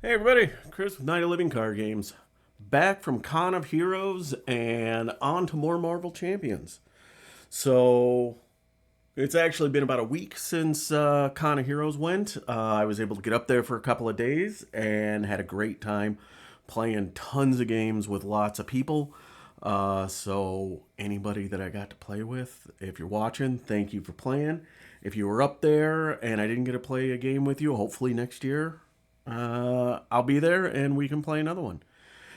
Hey everybody, Chris with Night of Living Card Games. Back from Con of Heroes and on to more Marvel Champions. So, it's actually been about a week since Con of Heroes went. I was able to get up there for a couple of days and had a great time playing tons of games with lots of people. So, anybody that I got to play with, if you're watching, thank you for playing. If you were up there and I didn't get to play a game with you, hopefully next year I'll be there and we can play another one.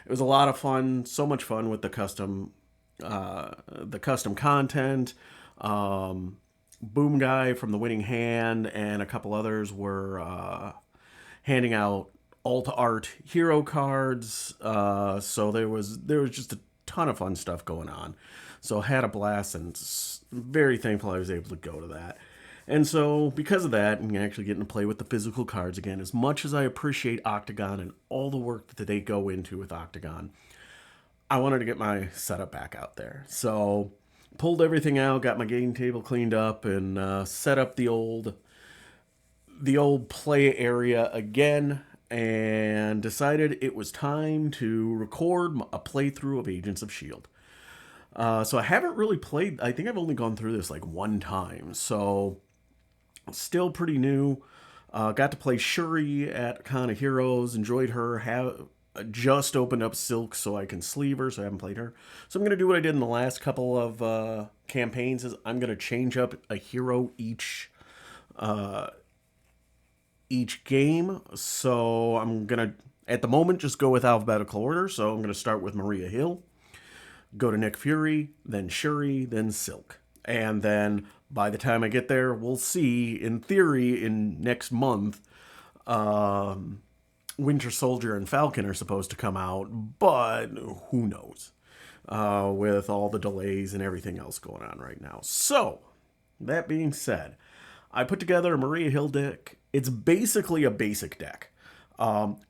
It was a lot of fun, so much fun with the custom content. Boom Guy from the Winning Hand and a couple others were handing out alt art hero cards. So there was just a ton of fun stuff going on. So had a blast and very thankful I was able to go to that. And so, because of that, and actually getting to play with the physical cards again, as much as I appreciate Octagon and all the work that they go into with Octagon, I wanted to get my setup back out there. So, pulled everything out, got my game table cleaned up, and set up the old play area again, and decided it was time to record a playthrough of Agents of S.H.I.E.L.D. So I haven't really played. I think I've only gone through this like one time. So still pretty new. Got to play Shuri at Con of Heroes. Enjoyed her. Have just opened up Silk so I can sleeve her. So I haven't played her. So I'm gonna do what I did in the last couple of campaigns. Is I'm gonna change up a hero each game. So I'm gonna at the moment just go with alphabetical order. So I'm gonna start with Maria Hill, go to Nick Fury, then Shuri, then Silk. And then by the time I get there, we'll see, in theory, in next month, Winter Soldier and Falcon are supposed to come out, but who knows? With all the delays and everything else going on right now. So, that being said, I put together a Maria Hill deck. It's basically a basic deck.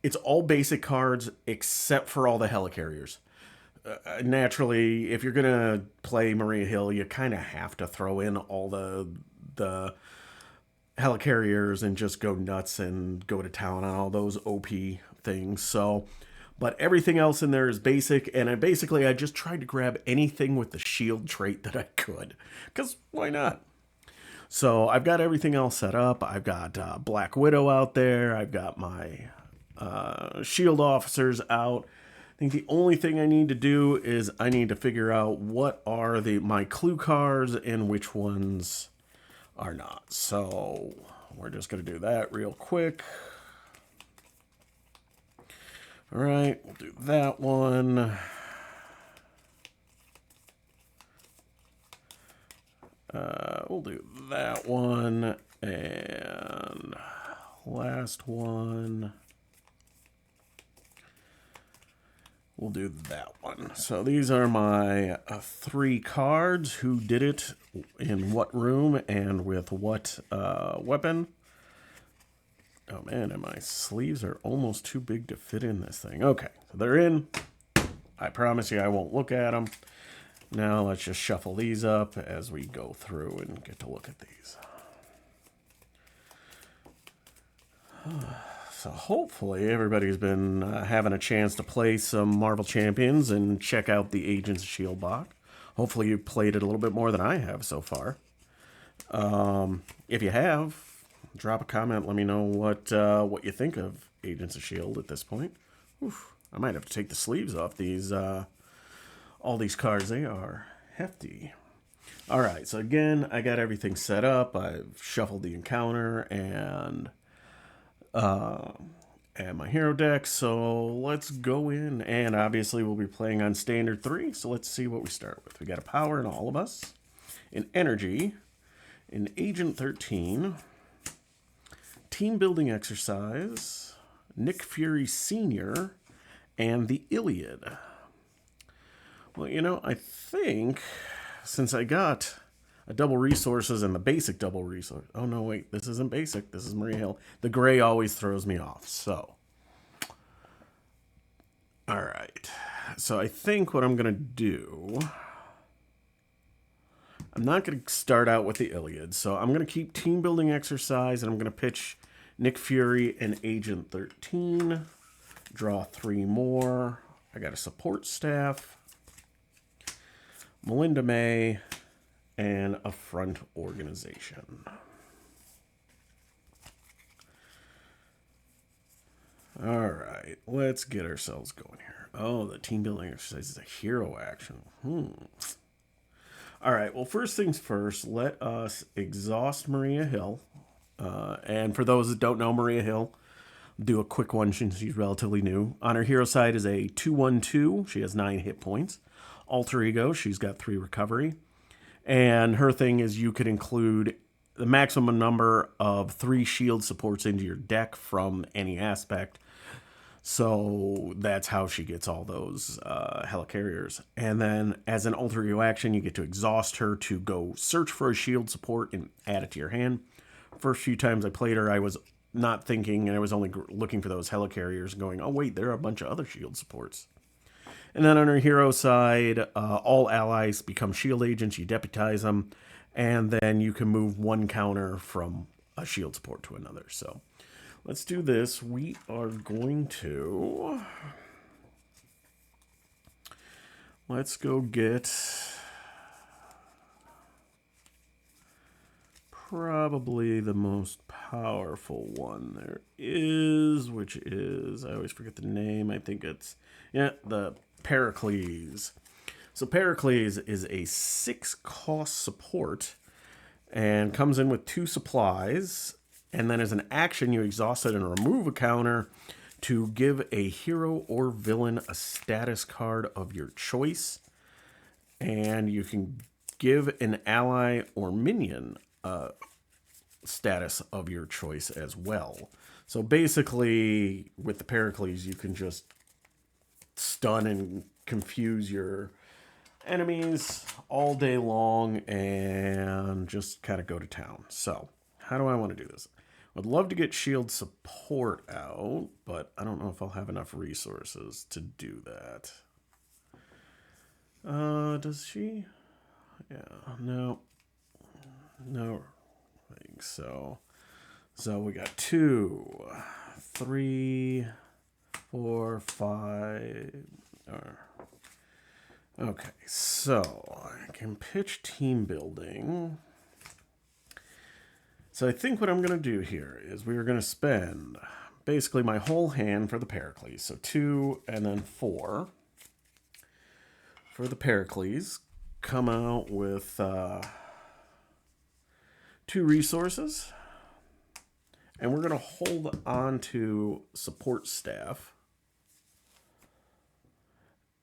It's all basic cards except for all the Helicarriers. Naturally, if you're gonna play Maria Hill, you kind of have to throw in all the Helicarriers and just go nuts and go to town on all those OP things. So, but everything else in there is basic, and I just tried to grab anything with the shield trait that I could, because why not? So I've got everything else set up. I've got Black Widow out there. I've got my shield officers out. I think the only thing I need to do is I need to figure out what are my clue cards and which ones are not. So we're just going to do that real quick. All right, we'll do that one. We'll do that one and last one. We'll do that one. So these are my 3 cards. Who did it, in what room, and with what weapon. Oh man, and my sleeves are almost too big to fit in this thing. Okay, so they're in. I promise you I won't look at them. Now let's just shuffle these up as we go through and get to look at these. So hopefully everybody's been having a chance to play some Marvel Champions and check out the Agents of S.H.I.E.L.D. box. Hopefully you played it a little bit more than I have so far. If you have, drop a comment. Let me know what you think of Agents of S.H.I.E.L.D. at this point. Oof, I might have to take the sleeves off these all these cards. They are hefty. All right, so again, I got everything set up. I've shuffled the encounter and my hero deck. So let's go in, and obviously we'll be playing on standard 3. So let's see what we start with. We got a power in all of us, an energy, an Agent 13, team building exercise, Nick Fury Sr., and the Iliad. Well, I think since I got a double resources and the basic double resource. Oh, no, wait. This isn't basic. This is Maria Hill. The gray always throws me off. So, all right. So I think what I'm going to do, I'm not going to start out with the Iliad. So I'm going to keep team building exercise, and I'm going to pitch Nick Fury and Agent 13. Draw 3 more. I got a support staff, Melinda May, and a front organization. All right, let's get ourselves going here. Oh, the team building exercise is a hero action. All right, well, first things first, let us exhaust Maria Hill. And for those that don't know Maria Hill, do a quick one since she's relatively new. On her hero side is a 2/1/2. She has 9 hit points. Alter Ego, she's got 3 recovery. And her thing is you could include the maximum number of 3 shield supports into your deck from any aspect. So that's how she gets all those Helicarriers. And then as an Alter Ego action, you get to exhaust her to go search for a shield support and add it to your hand. First few times I played her, I was not thinking, and I was only looking for those Helicarriers going, oh wait, there are a bunch of other shield supports. And then on her hero side, all allies become shield agents, you deputize them, and then you can move 1 counter from a shield support to another. So let's do this. We are going to... Let's go get... probably the most powerful one there is, which is, I always forget the name, I think it's, the Pericles. So Pericles is a 6 cost support and comes in with 2 supplies, and then as an action you exhaust it and remove a counter to give a hero or villain a status card of your choice, and you can give an ally or minion status of your choice as well. So basically, with the Pericles, you can just stun and confuse your enemies all day long and just kind of go to town. So how do I want to do this? I'd love to get shield support out, but I don't know if I'll have enough resources to do that. Does she? Yeah, no. I think so. So we got 2, 3, 4, 5. Okay, so I can pitch team building. So I think what I'm going to do here is we are going to spend basically my whole hand for the Pericles. So 2 and then 4 for the Pericles. Come out with 2 resources. And we're going to hold on to support staff.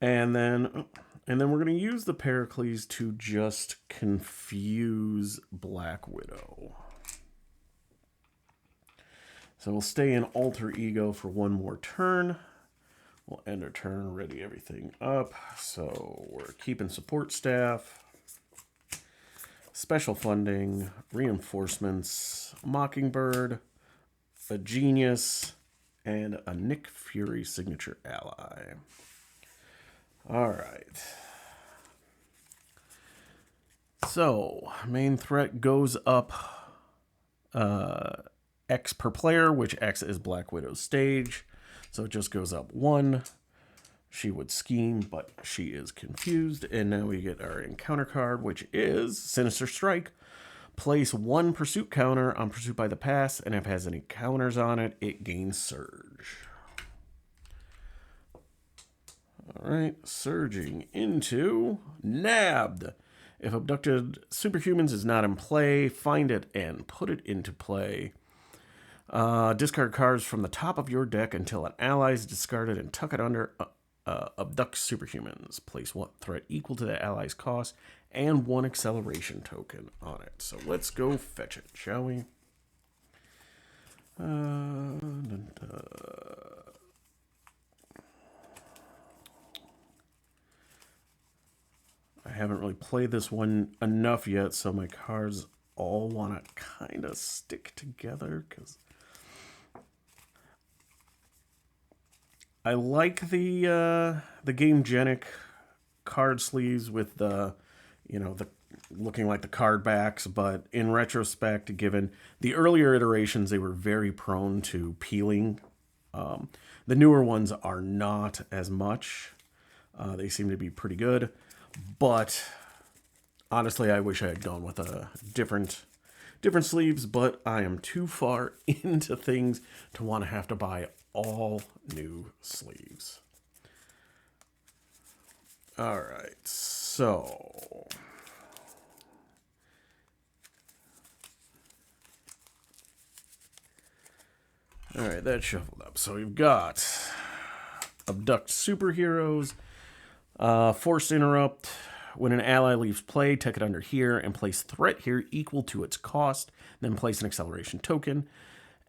And then we're going to use the Pericles to just confuse Black Widow. So we'll stay in Alter Ego for 1 more turn. We'll end our turn, ready everything up. So we're keeping support staff, special funding, reinforcements, Mockingbird, a Genius, and a Nick Fury signature ally. All right. So main threat goes up X per player, which X is Black Widow's stage. So it just goes up 1. She would scheme, but she is confused. And now we get our encounter card, which is Sinister Strike. Place 1 pursuit counter on pursuit by the pass, and if it has any counters on it, it gains Surge. All right, surging into Nabbed. If abducted superhumans is not in play, find it and put it into play. Discard cards from the top of your deck until an ally is discarded and tuck it under abduct superhumans. Place 1 threat equal to the ally's cost and 1 acceleration token on it. So let's go fetch it, shall we? I haven't really played this one enough yet, so my cards all want to kind of stick together because I like the Game-genic card sleeves with the looking like the card backs, but in retrospect, given the earlier iterations, they were very prone to peeling The newer ones are not as much. They seem to be pretty good, but honestly, I wish I had gone with a different sleeves, but I am too far into things to want to have to buy all new sleeves. All right, so all right, that's shuffled up. So we've got abduct superheroes, forced interrupt. When an ally leaves play, take it under here and place threat here equal to its cost. Then place an acceleration token.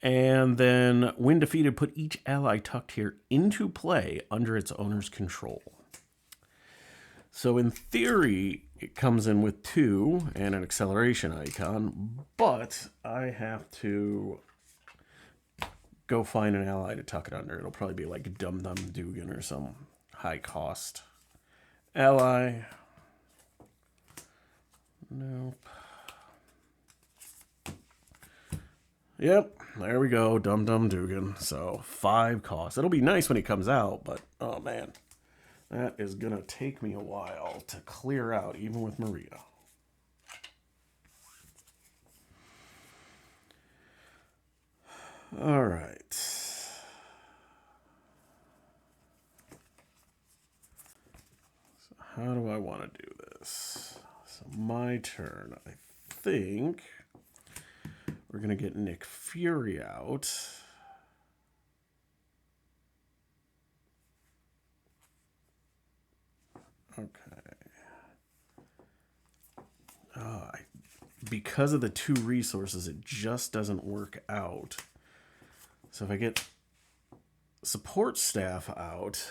And then when defeated, put each ally tucked here into play under its owner's control. So in theory, it comes in with 2 and an acceleration icon, but I have to go find an ally to tuck it under. It'll probably be like Dum Dum Dugan or some high cost ally. Nope. Yep, there we go, Dum Dum Dugan. So 5 costs. It'll be nice when it comes out, but oh man, that is gonna take me a while to clear out, even with Maria. All right. So how do I want to do this? So my turn, I think we're going to get Nick Fury out. Okay. Because of the 2 resources, it just doesn't work out. So if I get support staff out,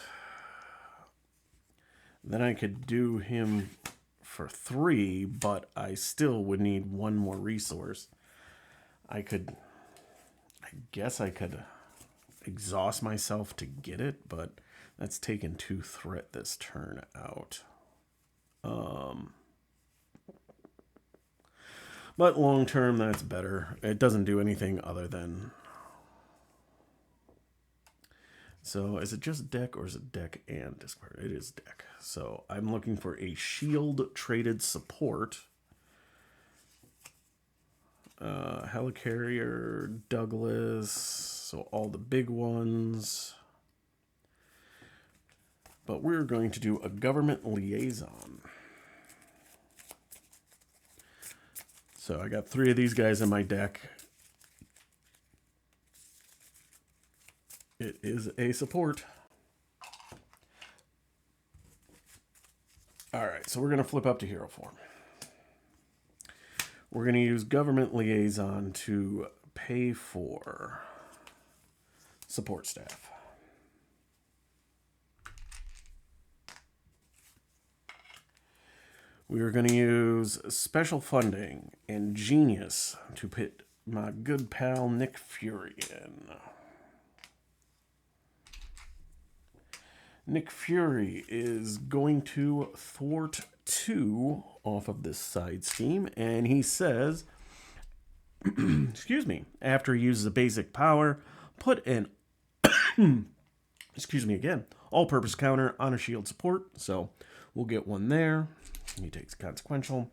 then I could do him for 3, but I still would need 1 more resource. I guess I could exhaust myself to get it, but that's taking 2 threat this turn out. But long term, that's better. It doesn't do anything other than... So is it just deck or is it deck and discard? It is deck. So I'm looking for a shield traded support. Helicarrier, Douglas, so all the big ones. But we're going to do a government liaison. So I got 3 of these guys in my deck. It is a support. All right, so we're going to flip up to hero form. We're going to use government liaison to pay for support staff. We are going to use special funding and genius to put my good pal Nick Fury in. Nick Fury is going to thwart 2 off of this side scheme, and he says, excuse me, after he uses a basic power, put an, excuse me again, all-purpose counter on a shield support, so we'll get 1 there. He takes consequential.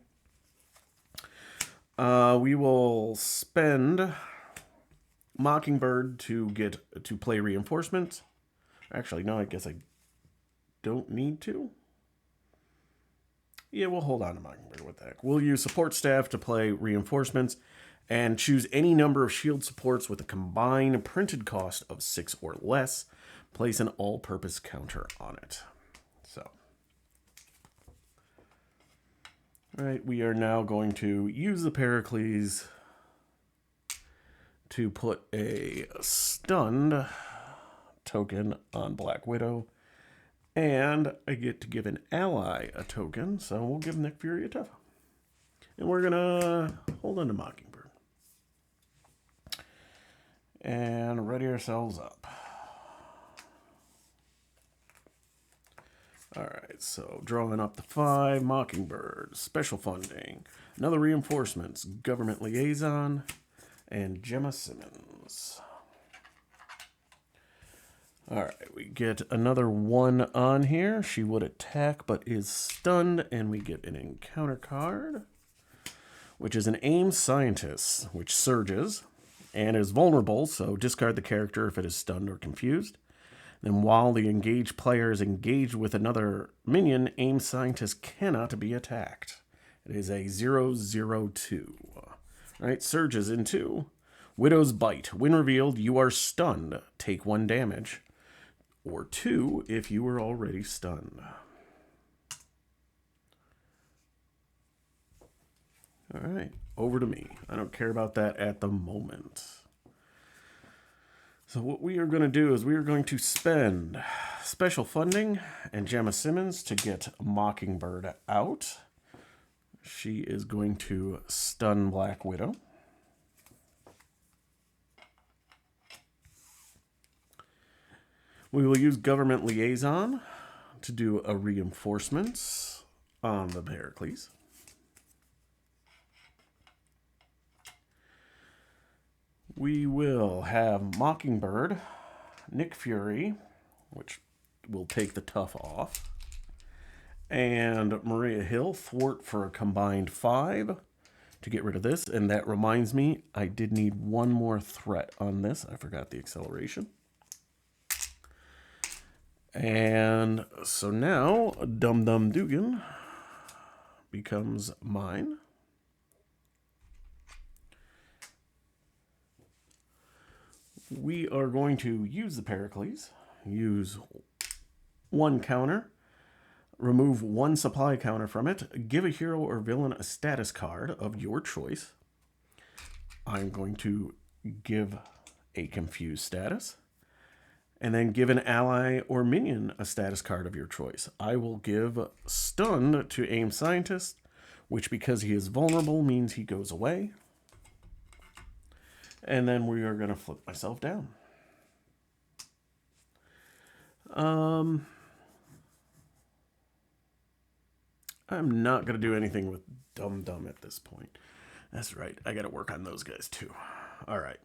We will spend Mockingbird to play reinforcements. Actually, no, I guess I don't need to. Yeah, we'll hold on to Mockingbird with that. We'll use support staff to play reinforcements and choose any number of shield supports with a combined printed cost of 6 or less. Place an all-purpose counter on it. So, all right, we are now going to use the Pericles to put a stunned token on Black Widow. And I get to give an ally a token, so we'll give Nick Fury a tough. And we're going to hold on to Mockingbird. And ready ourselves up. All right, so drawing up the 5, Mockingbird, special funding, another reinforcements, government liaison, and Gemma Simmons. All right, we get another 1 on here. She would attack but is stunned, and we get an encounter card, which is an aim scientist, which surges and is vulnerable, so discard the character if it is stunned or confused. Then while the engaged player is engaged with another minion, aim scientist cannot be attacked. It is a 0/02. All right, surges into Widow's Bite. When revealed, you are stunned. Take 1 damage. Or 2 if you were already stunned. All right, over to me. I don't care about that at the moment. So what we are going to do is we are going to spend special funding and Gemma Simmons to get Mockingbird out. She is going to stun Black Widow. We will use Government Liaison to do a reinforcements on the Heracles. We will have Mockingbird, Nick Fury, which will take the tough off, and Maria Hill thwart for a combined 5 to get rid of this. And that reminds me, I did need 1 more threat on this. I forgot the acceleration. And so now Dum Dum Dugan becomes mine. We are going to use the Pericles, use 1 counter, remove 1 supply counter from it, give a hero or villain a status card of your choice. I'm going to give a confused status, and then give an ally or minion a status card of your choice. I will give Stunned to Aim Scientist, which because he is vulnerable means he goes away. And then we are going to flip myself down. I'm not going to do anything with Dum Dum at this point. That's right. I got to work on those guys too. All right.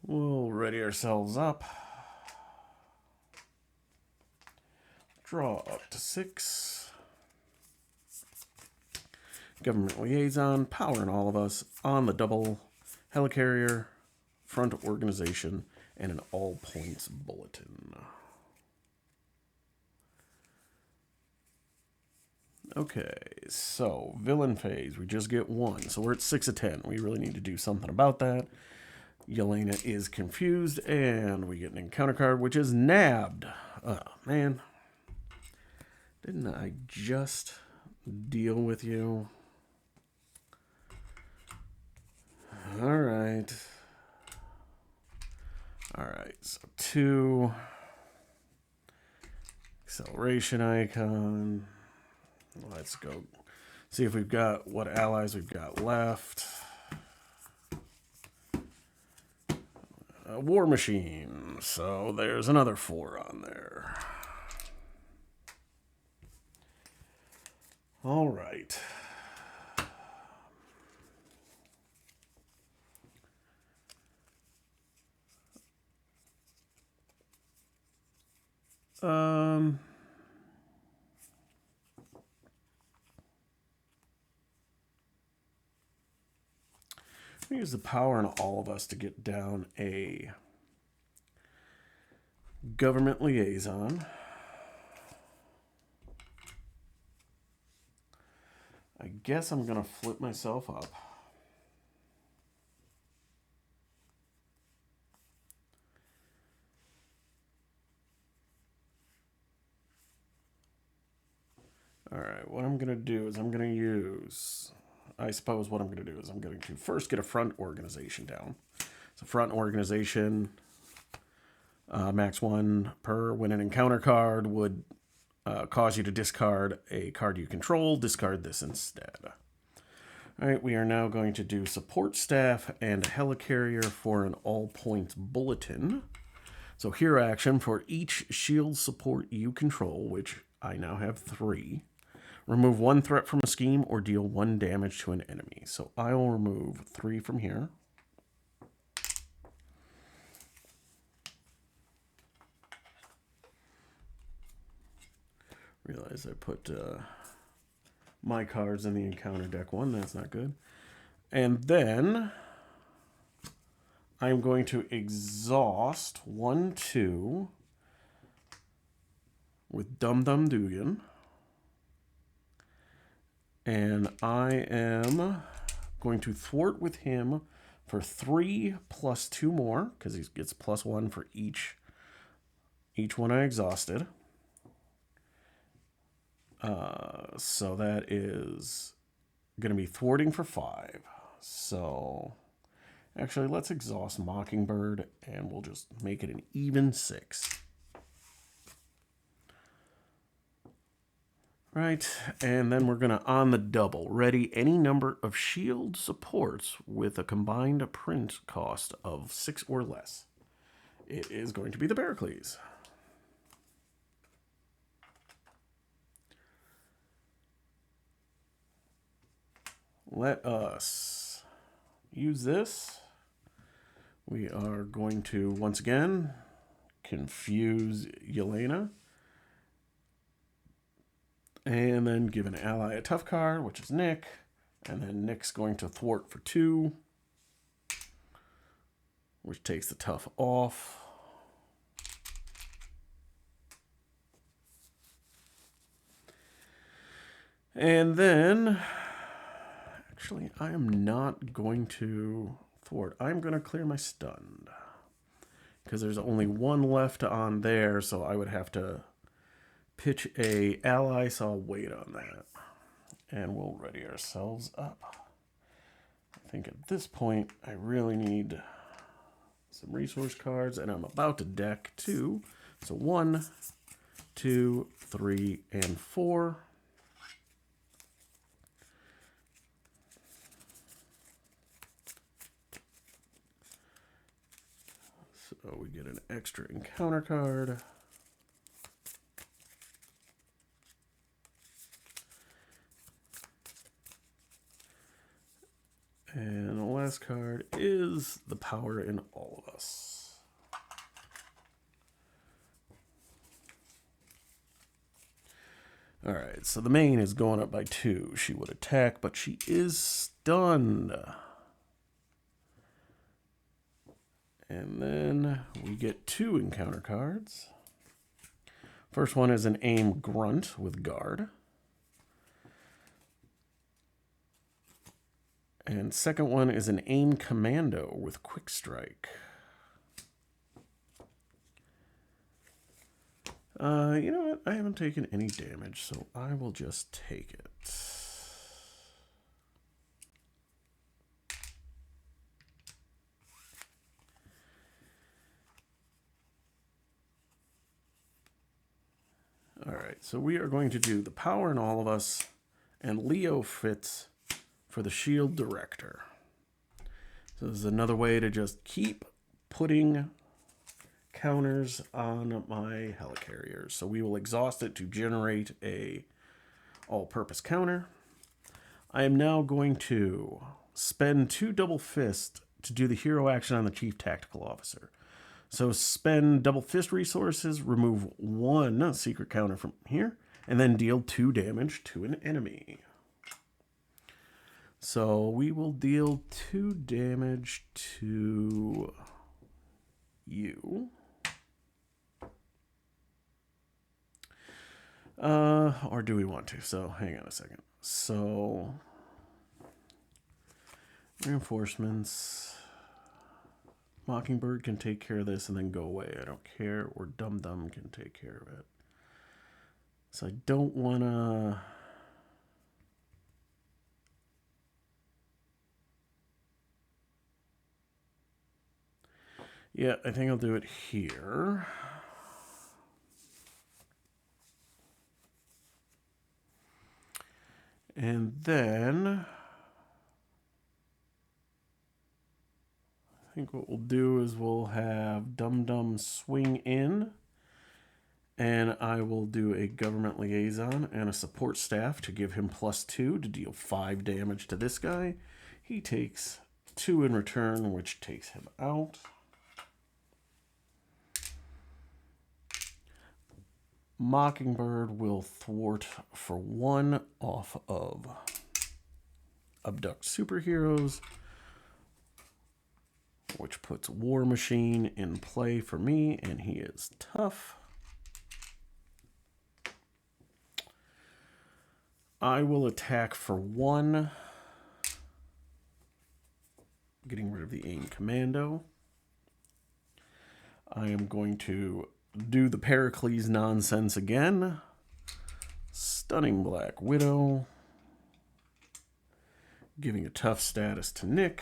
We'll ready ourselves up. Draw up to 6. Government Liaison, powering all of us on the double Helicarrier, front organization, and an all points bulletin. Okay, so villain phase, we just get 1. So we're at 6 of 10. We really need to do something about that. Yelena is confused, and we get an encounter card, which is nabbed. Oh, man. Didn't I just deal with you? All right. All right, so 2. Acceleration icon. Let's go see if we've got what allies we've got left. War Machine. So there's another 4 on there. All right. Use the power in all of us to get down a Government Liaison. I guess I'm going to flip myself up. All right, what I'm going to do is I'm going to use... I suppose what I'm going to do is I'm going to first get a front organization down. So front organization, max 1 per. When an encounter card would cause you to discard a card you control, discard this instead. All right, we are now going to do support staff and a helicarrier for an all points bulletin. So hero action for each shield support you control, which I now have 3. Remove 1 threat from a scheme or deal 1 damage to an enemy. So I will remove 3 from here. Realize I put my cards in the encounter deck one. That's not good. And then I'm going to exhaust 1, 2 with Dum Dum Dugan. And I am going to thwart with him for 3 plus 2 more, because he gets +1 for each one I exhausted. So that is going to be thwarting for 5. So actually, let's exhaust Mockingbird, and we'll just make it an even 6. Right, and then we're going to, on the double, ready any number of shield supports with a combined print cost of 6 or less. It is going to be the Barracles. Let us use this. We are going to, once again, confuse Yelena. And then give an ally a tough card, which is Nick. And then Nick's going to thwart for 2, which takes the tough off. And then, actually, I am not going to thwart. I'm going to clear my stunned, because there's only 1 left on there, so I would have to pitch a ally, so I'll wait on that. And we'll ready ourselves up. I think at this point, I really need some resource cards, and I'm about to deck 2. So 1, 2, 3, and 4. So we get an extra encounter card. And the last card is the power in all of us. Alright, so the main is going up by 2. She would attack, but she is stunned. And then we get 2 encounter cards. First one is an aim grunt with guard. And second one is an aim commando with quick strike. You know what? I haven't taken any damage, so I will just take it. All right, so we are going to do the power in all of us, and Leo fits for the shield director. So this is another way to just keep putting counters on my Helicarriers. So we will exhaust it to generate a all-purpose counter. I am now going to spend 2 double fist to do the hero action on the chief tactical officer. So spend double fist resources, remove 1 secret counter from here, and then deal 2 damage to an enemy. So we will deal 2 damage to you. Or do we want to? So hang on a second. So reinforcements. Mockingbird can take care of this and then go away. I don't care. Or Dum Dum can take care of it. So I don't want to... Yeah, I think I'll do it here. And then I think what we'll do is we'll have Dum Dum swing in, and I will do a government liaison and a support staff to give him +2 to deal 5 damage to this guy. He takes 2 in return, which takes him out. Mockingbird will thwart for 1 off of Abduct Superheroes, which puts War Machine in play for me, and he is tough. I will attack for 1, getting rid of the AIM Commando. I am going to do the Pericles nonsense again. Stunning Black Widow. Giving a tough status to Nick.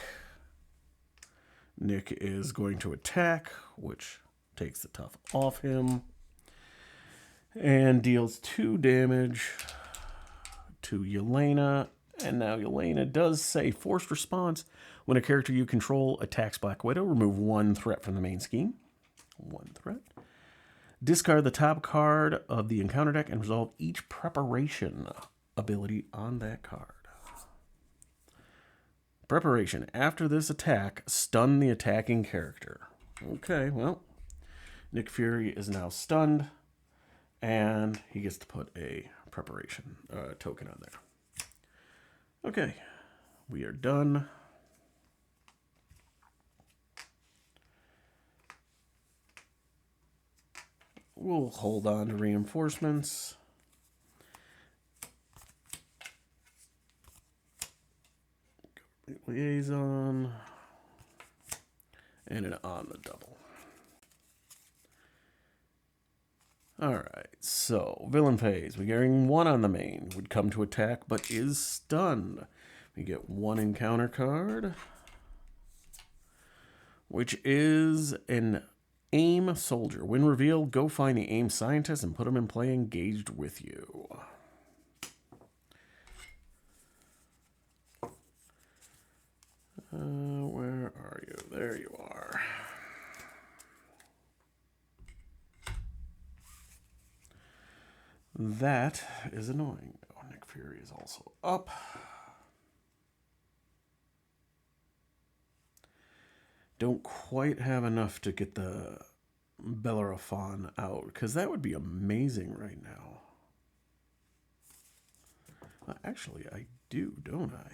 Nick is going to attack, which takes the tough off him. And deals 2 damage to Yelena. And now Yelena does say forced response. When a character you control attacks Black Widow, remove 1 threat from the main scheme. 1 threat. Discard the top card of the encounter deck and resolve each preparation ability on that card. Preparation. After this attack, stun the attacking character. Okay, well, Nick Fury is now stunned, and he gets to put a preparation token on there. Okay, we are done. We'll hold on to reinforcements. Liaison. And an on the double. Alright, so villain phase. We're getting 1 on the main. Would come to attack, but is stunned. We get 1 encounter card, which is an AIM soldier. When revealed, go find the AIM scientist and put him in play engaged with you. Where are you? There you are. That is annoying. Oh, Nick Fury is also up. Don't quite have enough to get the Bellerophon out, because that would be amazing right now. Actually, I do, don't I?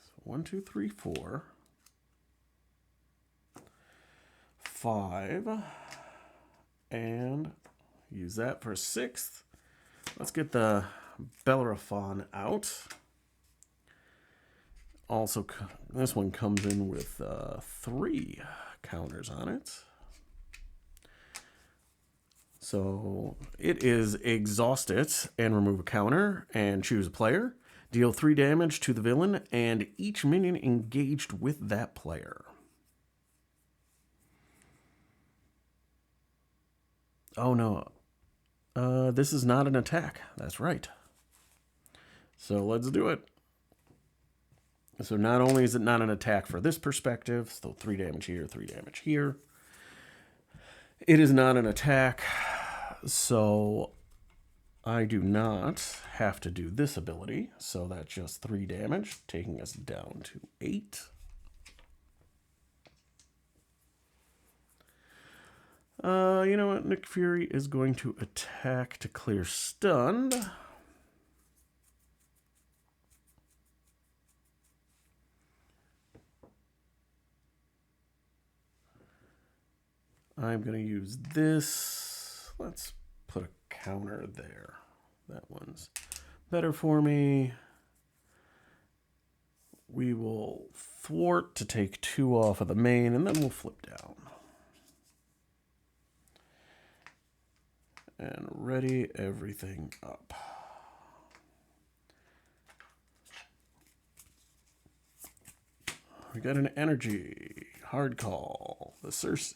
So 1, 2, 3, 4, 5, and use that for a 6th. Let's get the Bellerophon out. Also, this one comes in with 3 counters on it. So it is exhaust it and remove a counter and choose a player. Deal 3 damage to the villain and each minion engaged with that player. Oh no. This is not an attack. That's right. So let's do it. So not only is it not an attack for this perspective, so 3 damage here, 3 damage here. It is not an attack, so I do not have to do this ability. So that's just 3 damage, taking us down to 8. You know what? Nick Fury is going to attack to clear stunned. I'm going to use this. Let's put a counter there. That one's better for me. We will thwart to take 2 off of the main, and then we'll flip down. And ready everything up. We got an energy, hard call, the Cersei,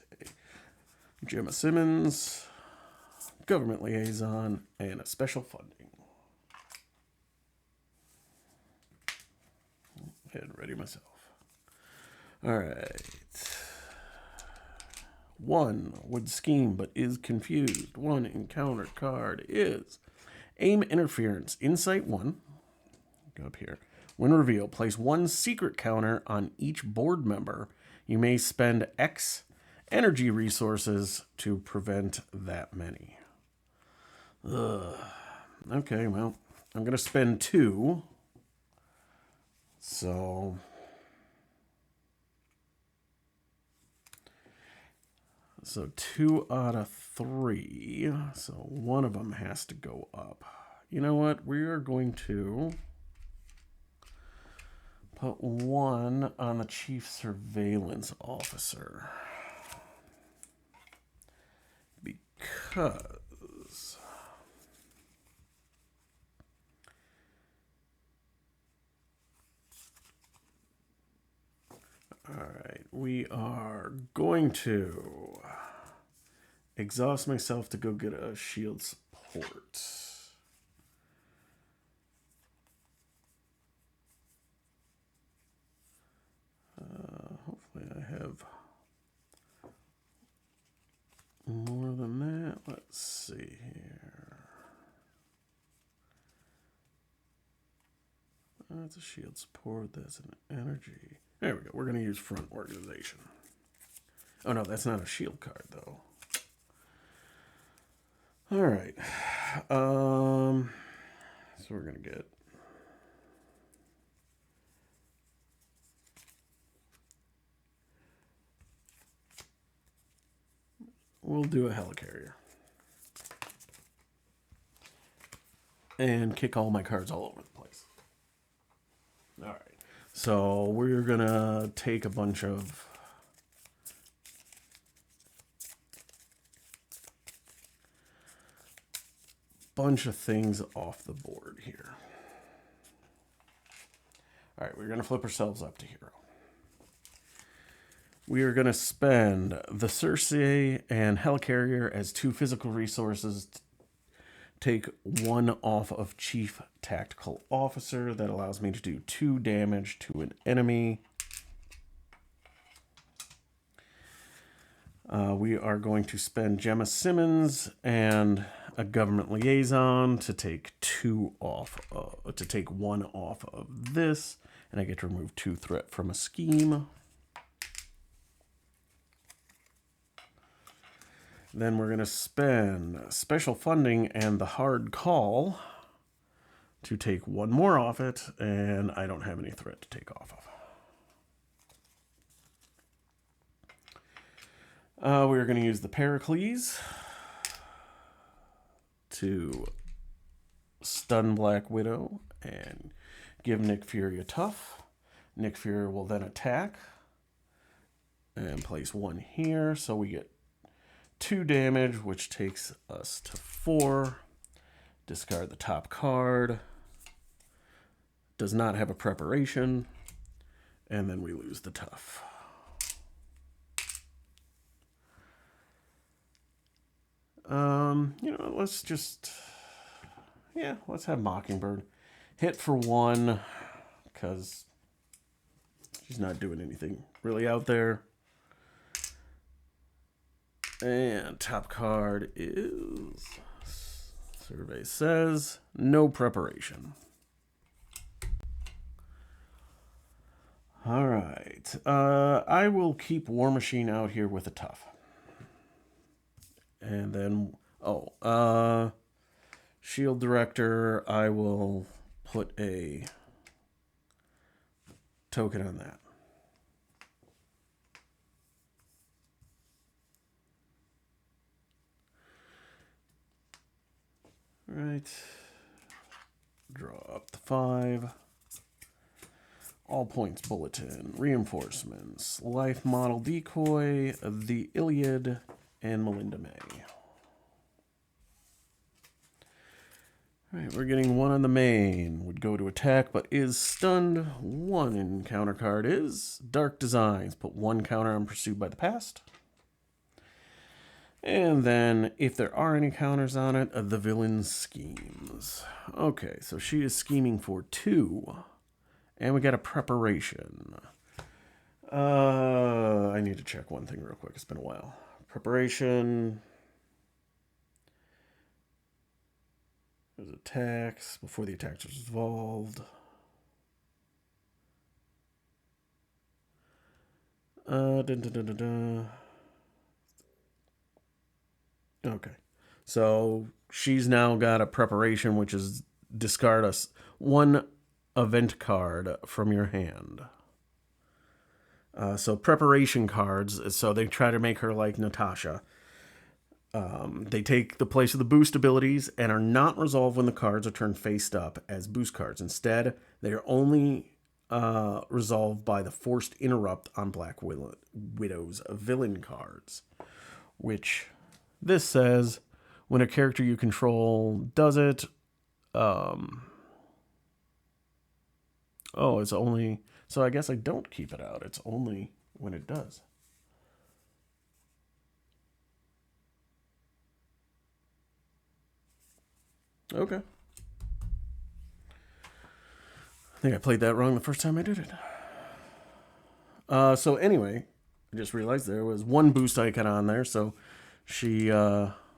Gemma Simmons, government liaison, and a special funding. And ready myself. All right. 1 would scheme but is confused. 1 encounter card is AIM Interference. Insight 1. Go up here. When revealed, place 1 secret counter on each board member. You may spend X energy resources to prevent that many. Ugh. Okay, well, I'm going to spend 2. So 2 out of 3. So one of them has to go up. You know what? We are going to put 1 on the chief surveillance officer. Because all right, we are going to exhaust myself to go get a shield support. Hopefully I have more than that. Let's see here. That's a shield support. That's an energy. There we go. We're going to use front organization. Oh, no, that's not a shield card, though. All right. So we're going to get... We'll do a Helicarrier. And kick all my cards all over the place. All right. So we're going to take a bunch of... things off the board here. All right, we're going to flip ourselves up to hero. We are going to spend the Circe and Helicarrier as 2 physical resources to take 1 off of Chief Tactical Officer. That allows me to do 2 damage to an enemy. We are going to spend Gemma Simmons and a government liaison to take 2 off, to take 1 off of this, and I get to remove 2 threat from a scheme. Then we're going to spend special funding and the hard call to take 1 more off it, and I don't have any threat to take off of. We're going to use the Pericles to stun Black Widow and give Nick Fury a tough. Nick Fury will then attack and place 1 here, so we get 2 damage, which takes us to 4. Discard the top card. Does not have a preparation. And then we lose the tough. You know, let's just... Yeah, let's have Mockingbird. Hit for 1, because she's not doing anything really out there. And top card is, survey says, no preparation. All right. I will keep War Machine out here with a tough. And then, Shield Director, I will put a token on that. Right. Draw up the 5. All points bulletin, reinforcements, life model decoy, the Iliad, and Melinda May. All right, we're getting 1 on the main. Would go to attack, but is stunned. 1 encounter card is Dark Designs. Put 1 counter on Pursued by the Past. And then, if there are any counters on it, the villain schemes. Okay, so she is scheming for 2. And we got a preparation. I need to check one thing real quick. It's been a while. Preparation. There's attacks. Before the attacks are resolved. Okay. So she's now got a preparation, which is discard us one event card from your hand. So preparation cards, so they try to make her like Natasha. They take the place of the boost abilities and are not resolved when the cards are turned face up as boost cards. Instead, they are only resolved by the forced interrupt on Black Widow's villain cards, which this says when a character you control does it. It's only... So I guess I don't keep it out. It's only when it does. Okay. I think I played that wrong the first time I did it. So anyway, I just realized there was one boost icon on there, so she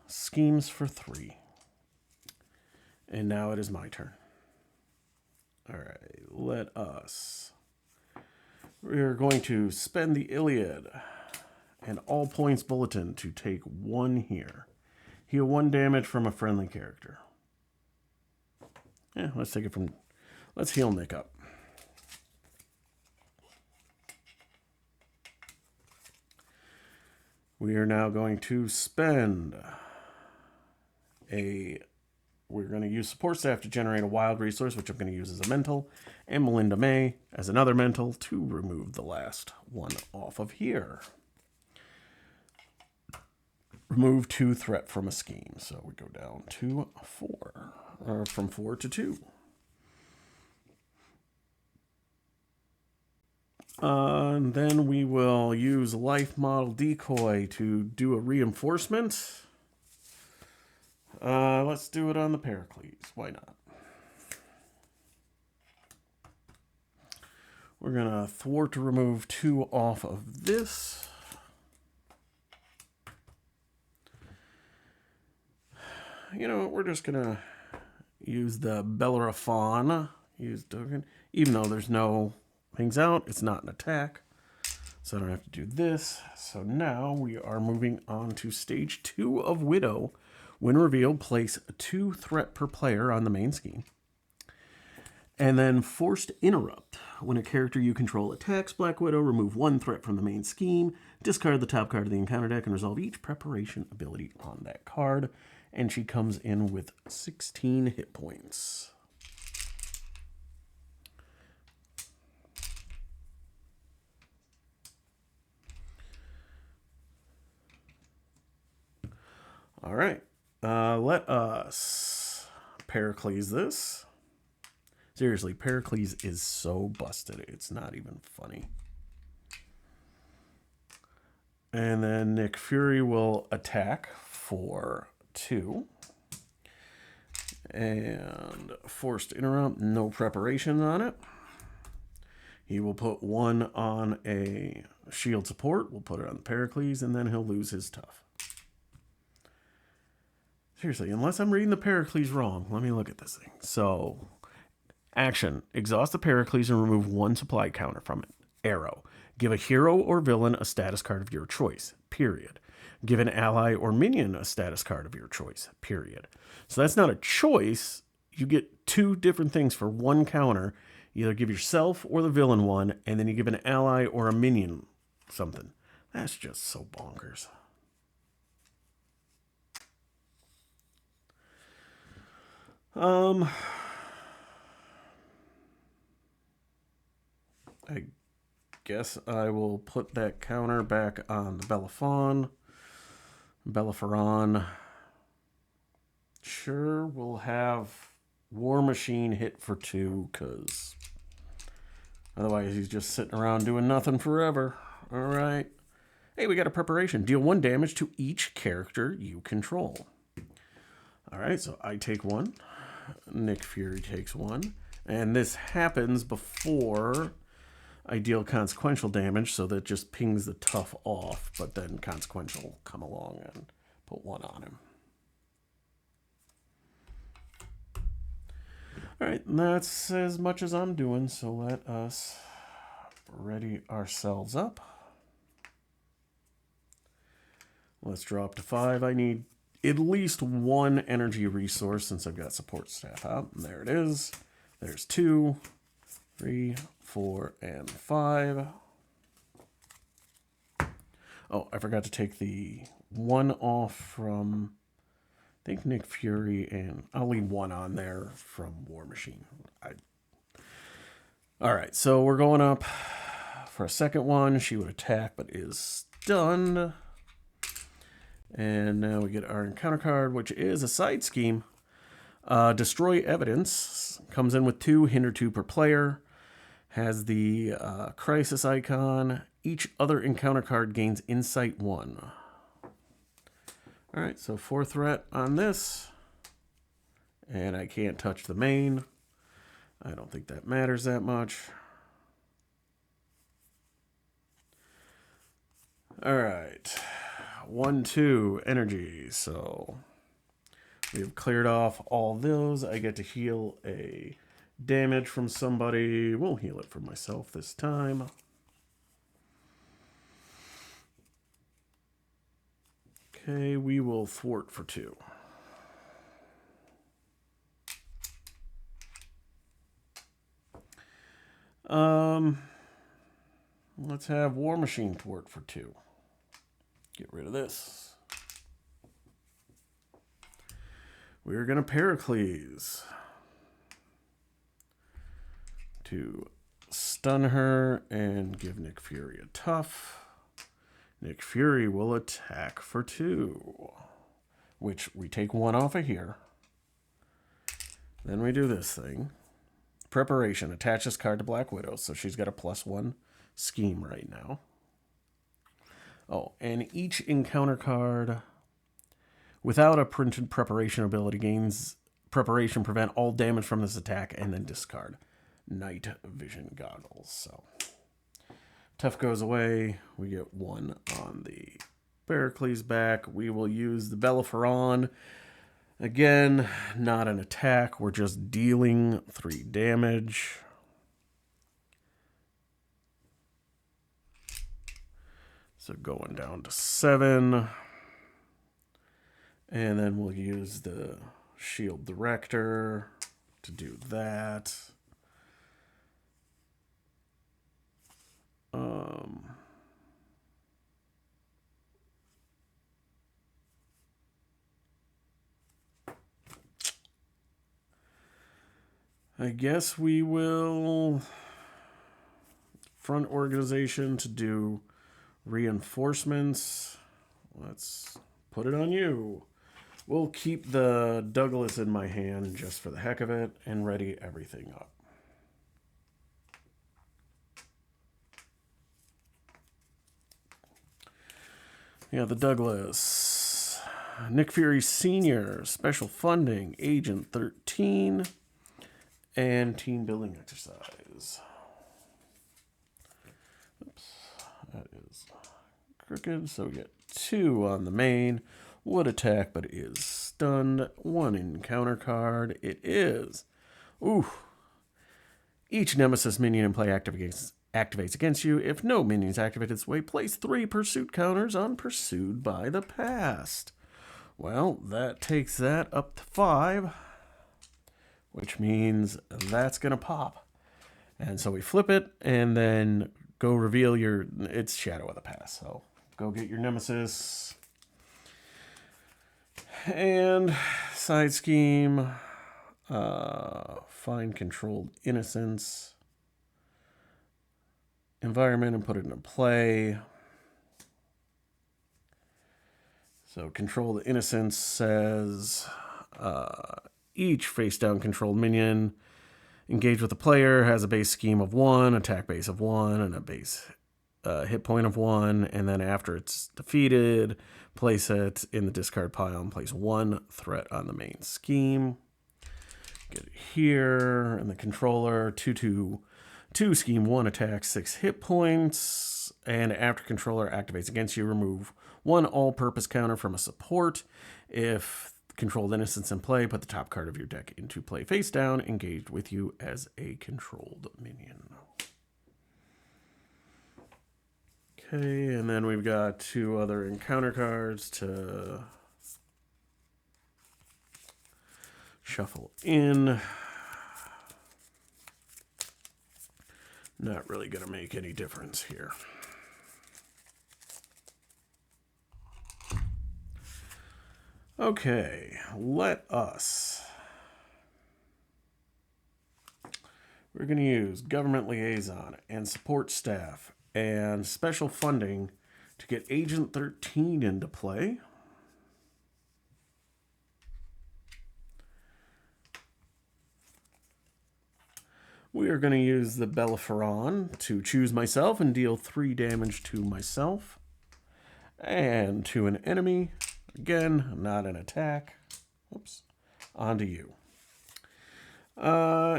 schemes for 3. And now it is my turn. All right, let us... We're going to spend the Iliad and all points bulletin to take 1 here. Heal 1 damage from a friendly character. Yeah, let's take it from... Let's heal Nick up. We are now going to spend a... We're going to use support staff to generate a wild resource, which I'm going to use as a mental, and Melinda May as another mental to remove the last one off of here. Remove 2 threat from a scheme. So we go down to 4, or from 4 to 2. And then we will use life model decoy to do a reinforcement. Let's do it on the Pericles. Why not? We're going to thwart to remove 2 off of this. You know, we're just going to use the Bellerophon. Use token. Even though there's no things out, it's not an attack. So I don't have to do this. So now we are moving on to stage 2 of Widow. When revealed, place 2 threat per player on the main scheme. And then forced interrupt. When a character you control attacks Black Widow, remove 1 threat from the main scheme, discard the top card of the encounter deck, and resolve each preparation ability on that card. And she comes in with 16 hit points. All right. Let us Pericles this. Seriously, Pericles is so busted. It's not even funny. And then Nick Fury will attack for 2. And forced interrupt, no preparation on it. He will put 1 on a shield support. We'll put it on the Pericles, and then he'll lose his tough. Seriously, unless I'm reading the Pericles wrong, let me look at this thing. So, action. Exhaust the Pericles and remove 1 supply counter from it. Arrow. Give a hero or villain a status card of your choice. Period. Give an ally or minion a status card of your choice. Period. So that's not a choice. You get 2 different things for 1 counter. You either give yourself or the villain 1, and then you give an ally or a minion something. That's just so bonkers. I guess I will put that counter back on the Bellerophon. Sure, we'll have War Machine hit for 2, because otherwise he's just sitting around doing nothing forever. All right. Hey, we got a preparation. Deal 1 damage to each character you control. All right, so I take 1. Nick Fury takes 1. And this happens before I deal consequential damage, so that just pings the tough off, but then consequential will come along and put 1 on him. All right, that's as much as I'm doing, so let us ready ourselves up. Let's draw up to 5. I need at least one energy resource since I've got support staff out. And there it is. There's 2, 3, 4, and 5. Oh, I forgot to take the 1 off from, I think, Nick Fury, and I'll leave 1 on there from War Machine. All right, so we're going up for a second one. She would attack, but is stunned. And now we get our encounter card, which is a side scheme. Destroy Evidence. Comes in with 2, hinder 2 per player. Has the crisis icon. Each other encounter card gains insight 1. All right, so 4 threat on this. And I can't touch the main. I don't think that matters that much. All right. 1, 2 energy. So we've cleared off all those. I get to heal a damage from somebody. We'll heal it for myself this time. Okay, we will thwart for 2. Let's have War Machine thwart for 2. Get rid of this. We're going to Pericles to stun her and give Nick Fury a tough. Nick Fury will attack for 2, which we take 1 off of here. Then we do this thing. Preparation. Attach this card to Black Widow, so she's got a +1 scheme right now. Oh, and each encounter card without a printed preparation ability gains preparation, prevent all damage from this attack, and then discard night vision goggles. So tough goes away. We get 1 on the Pericles back. We will use the Bellaferon. Again, not an attack. We're just dealing 3 damage. So going down to 7. And then we'll use the Shield Director to do that. I guess we will front organization to do reinforcements. Let's put it on you. We'll keep the Douglas in my hand just for the heck of it and ready everything up. Yeah, the Douglas. Nick Fury Sr., special funding, Agent 13, and team building exercise. Oops, that is crooked. So we get 2 on the main. Would attack, but is stunned. 1 encounter card. It is. Ooh. Each Nemesis minion in play activates against you. If no minions activate its way, place 3 pursuit counters on Pursued by the Past. Well, that takes that up to 5, which means that's going to pop. And so we flip it and then go reveal your... It's Shadow of the Past, so go get your Nemesis. And side scheme, find controlled innocence, environment, and put it into play. So controlled innocence says each face-down controlled minion engaged with the player has a base scheme of 1, attack base of 1, and a base hit point of 1, and then after it's defeated, place it in the discard pile and place 1 threat on the main scheme. Get it here, and the controller, 2/2 scheme, 1 attack, 6 hit points, and after controller activates against you, remove 1 all-purpose counter from a support. If controlled innocence in play, put the top card of your deck into play face down, engaged with you as a controlled minion. Okay, and then we've got 2 other encounter cards to Shuffle in. Not really going to make any difference here. Okay, let us. We're going to use government liaison and support staff and special funding to get Agent 13 into play. We are going to use the Bellerophon to choose myself and deal 3 damage to myself and to an enemy. Again, not an attack. Oops. On to you.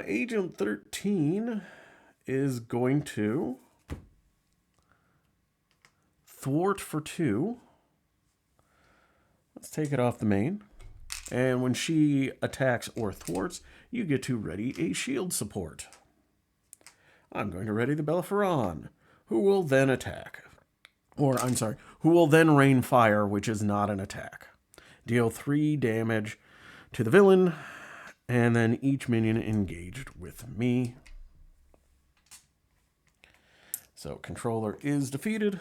Agent 13 is going to thwart for 2. Let's take it off the main. And when she attacks or thwarts, you get to ready a shield support. I'm going to ready the Bellerophon, who will then attack. Or, I'm sorry, who will then rain fire, which is not an attack. Deal 3 damage to the villain, and then each minion engaged with me. So, controller is defeated.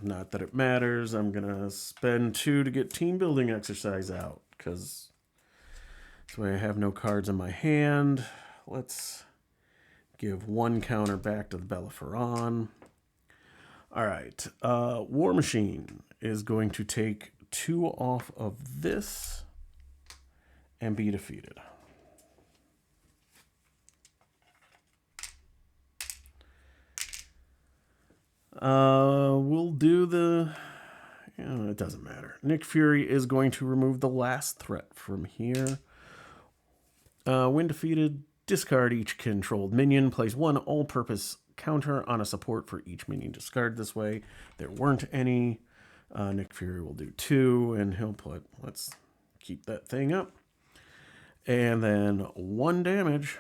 Not that it matters. I'm going to spend 2 to get team building exercise out, because this way I have no cards in my hand. Let's give 1 counter back to the Bellerophon. All right. War Machine is going to take 2 off of this and be defeated. We'll do the... it doesn't matter. Nick Fury is going to remove the last threat from here. When defeated, discard each controlled minion. Place 1 all-purpose counter on a support for each minion discarded this way. There weren't any. Nick Fury will do 2, and he'll put... Let's keep that thing up. And then 1 damage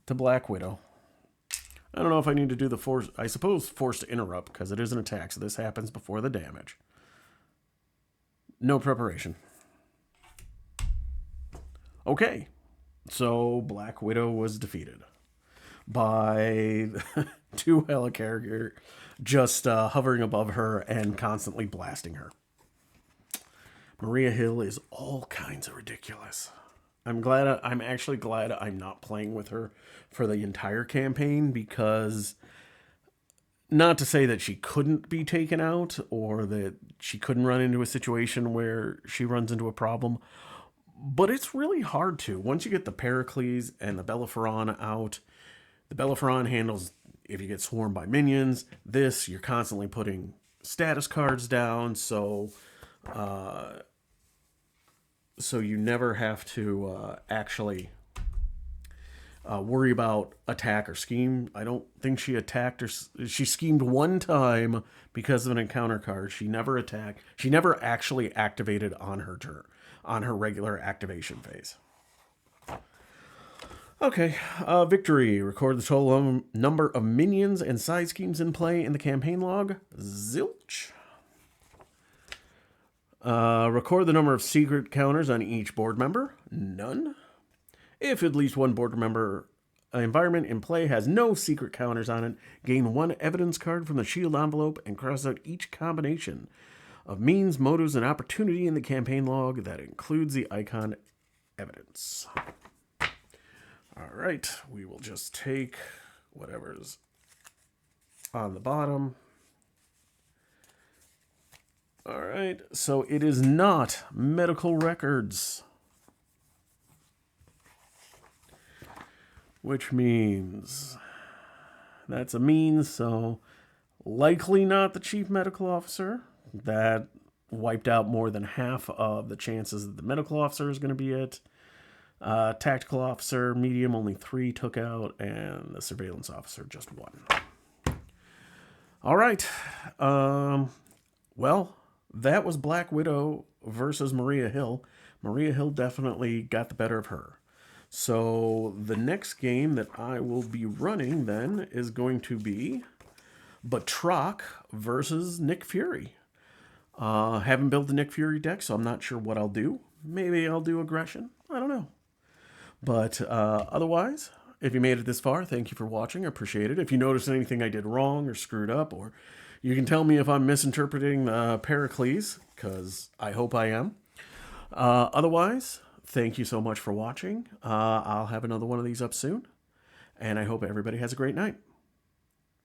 to Black Widow. I don't know if I need to do the force. I suppose force to interrupt, because it is an attack, so this happens before the damage. No preparation. Okay. So Black Widow was defeated by 2 Helicarriers just hovering above her and constantly blasting her. Maria Hill is all kinds of ridiculous. I'm actually glad I'm not playing with her for the entire campaign, because not to say that she couldn't be taken out or that she couldn't run into a situation where she runs into a problem, but it's really hard to. Once you get the Pericles and the Bellerophon out, the Bellerophon handles if you get swarmed by minions. This, you're constantly putting status cards down, so you never have to actually worry about attack or scheme. I don't think she attacked or she schemed 1 time because of an encounter card. She never attacked. She never actually activated on her turn, on her regular activation phase. Okay, victory. Record the total number of minions and side schemes in play in the campaign log. Zilch. Record the number of secret counters on each board member. None. If at least 1 board member environment in play has no secret counters on it, gain 1 evidence card from the shield envelope and cross out each combination of means, motives, and opportunity in the campaign log that includes the icon evidence. All right, we will just take whatever's on the bottom. All right, so it is not medical records, which means that's a means, so likely not the chief medical officer. That wiped out more than half of the chances that the medical officer is going to be it. Tactical officer, medium, only 3 took out, and the surveillance officer, just 1. All right. Well, that was Black Widow versus Maria Hill. Maria Hill definitely got the better of her. So the next game that I will be running then is going to be Batroc versus Nick Fury. Haven't built the Nick Fury deck, so I'm not sure what I'll do. Maybe I'll do aggression. I don't know. But otherwise, if you made it this far, thank you for watching. I appreciate it. If you noticed anything I did wrong or screwed up, or you can tell me if I'm misinterpreting Pericles, because I hope I am. Otherwise, thank you so much for watching. I'll have another one of these up soon, and I hope everybody has a great night.